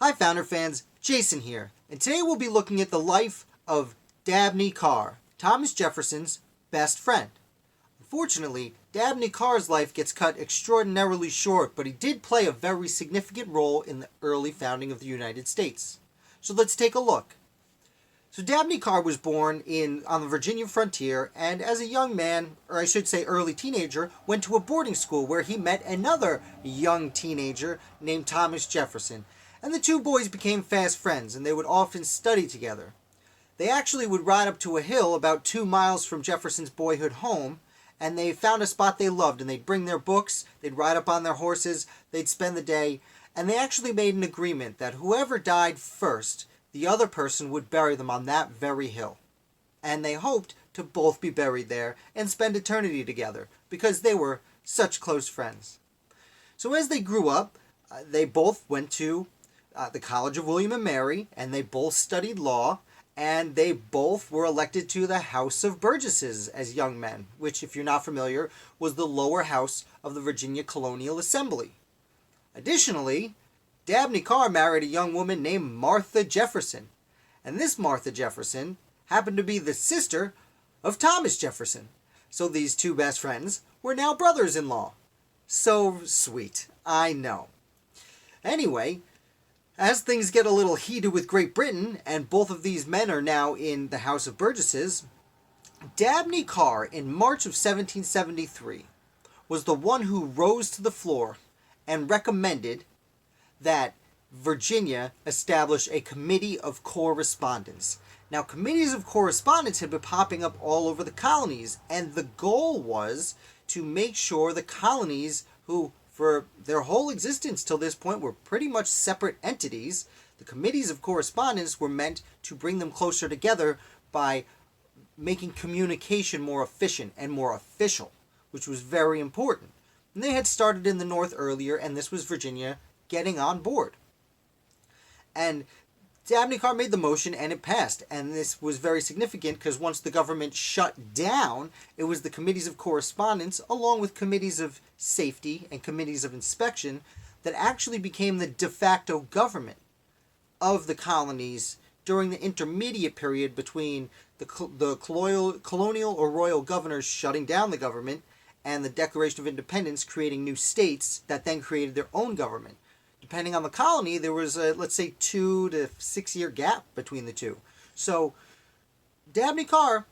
Hi Founder fans, Jason here, and today we'll be looking at the life of Dabney Carr, Thomas Jefferson's best friend. Unfortunately, Dabney Carr's life gets cut extraordinarily short, but he did play a very significant role in the early founding of the United States. So let's take a look. So Dabney Carr was born on the Virginia frontier, and as a young man, or I should say early teenager, went to a boarding school where he met another young teenager named Thomas Jefferson. And the two boys became fast friends, and they would often study together. They actually would ride up to a hill about 2 miles from Jefferson's boyhood home, and they found a spot they loved, and they'd bring their books, they'd ride up on their horses, they'd spend the day, and they actually made an agreement that whoever died first, the other person would bury them on that very hill. And they hoped to both be buried there and spend eternity together, because they were such close friends. So as they grew up, they both went to the College of William and Mary, and they both studied law, and they both were elected to the House of Burgesses as young men, which, if you're not familiar, was the lower house of the Virginia Colonial Assembly. Additionally, Dabney Carr married a young woman named Martha Jefferson, and this Martha Jefferson happened to be the sister of Thomas Jefferson. So these two best friends were now brothers-in-law. So sweet, I know. Anyway, as things get a little heated with Great Britain, and both of these men are now in the House of Burgesses, Dabney Carr, in March of 1773, was the one who rose to the floor and recommended that Virginia establish a committee of correspondence. Now, committees of correspondence had been popping up all over the colonies, and the goal was to make sure the colonies, who for their whole existence till this point were pretty much separate entities, the committees of correspondence were meant to bring them closer together by making communication more efficient and more official, which was very important. And they had started in the North earlier, and this was Virginia getting on board. And Dabney Carr made the motion, and it passed. And this was very significant because once the government shut down, it was the committees of correspondence, along with committees of safety and committees of inspection, that actually became the de facto government of the colonies during the intermediate period between the colonial or royal governors shutting down the government and the Declaration of Independence creating new states that then created their own government. Depending on the colony, there was a, let's say, 2 to 6 year gap between the two. So Dabney Carr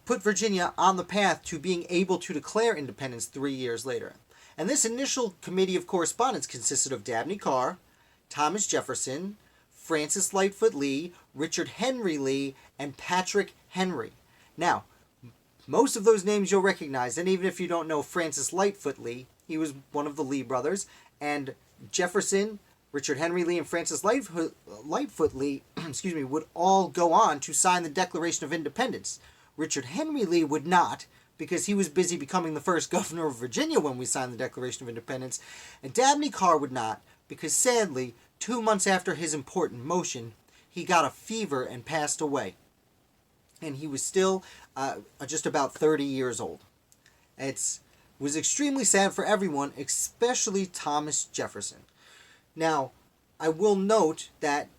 put Virginia on the path to being able to declare independence 3 years later. And this initial committee of correspondence consisted of Dabney Carr, Thomas Jefferson, Francis Lightfoot Lee, Richard Henry Lee, and Patrick Henry. Now, most of those names you'll recognize, and even if you don't know Francis Lightfoot Lee, he was one of the Lee brothers, and Jefferson, Richard Henry Lee, and Francis Lightfoot Lee would all go on to sign the Declaration of Independence. Richard Henry Lee would not, because he was busy becoming the first governor of Virginia when we signed the Declaration of Independence, and Dabney Carr would not, because sadly, 2 months after his important motion, he got a fever and passed away. And he was still just about 30 years old. It was extremely sad for everyone, especially Thomas Jefferson. Now, I will note that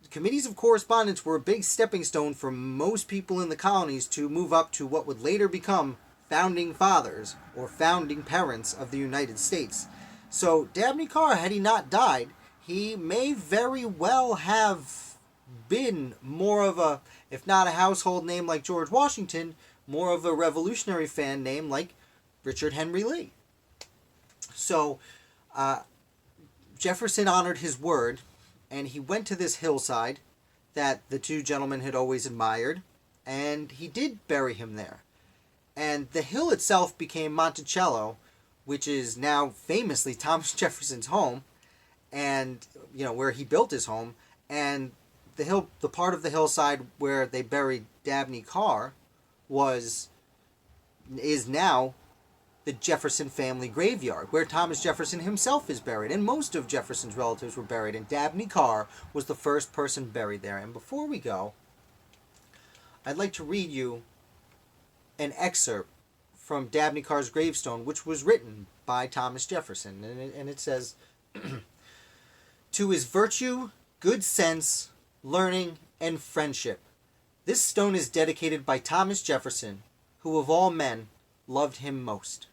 committees of correspondence were a big stepping stone for most people in the colonies to move up to what would later become founding fathers or founding parents of the United States. So Dabney Carr, had he not died, he may very well have been more of a, if not a household name like George Washington, more of a revolutionary fan name like Richard Henry Lee. So Jefferson honored his word, and he went to this hillside that the two gentlemen had always admired, and he did bury him there. And the hill itself became Monticello, which is now famously Thomas Jefferson's home, and where he built his home. And the part of the hillside where they buried Dabney Carr is now the Jefferson family graveyard, where Thomas Jefferson himself is buried, and most of Jefferson's relatives were buried, and Dabney Carr was the first person buried there. And before we go, I'd like to read you an excerpt from Dabney Carr's gravestone, which was written by Thomas Jefferson, and it says, To his virtue, good sense, learning, and friendship. This stone is dedicated by Thomas Jefferson, who of all men loved him most.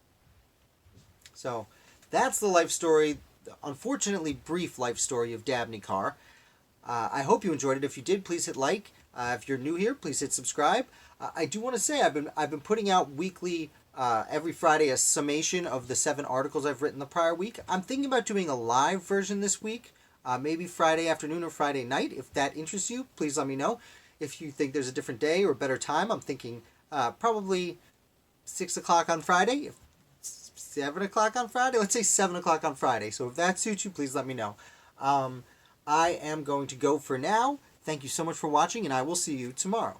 So that's the life story, the unfortunately brief life story of Dabney Carr. I hope you enjoyed it. If you did, please hit like. If you're new here, please hit subscribe. I do want to say I've been putting out weekly, every Friday, a summation of the 7 articles I've written the prior week. I'm thinking about doing a live version this week, maybe Friday afternoon or Friday night. If that interests you, please let me know. If you think there's a different day or a better time, I'm thinking probably 6 o'clock on Friday. 7 o'clock on Friday? Let's say 7 o'clock on Friday. So if that suits you, please let me know. I am going to go for now. Thank you so much for watching, and I will see you tomorrow.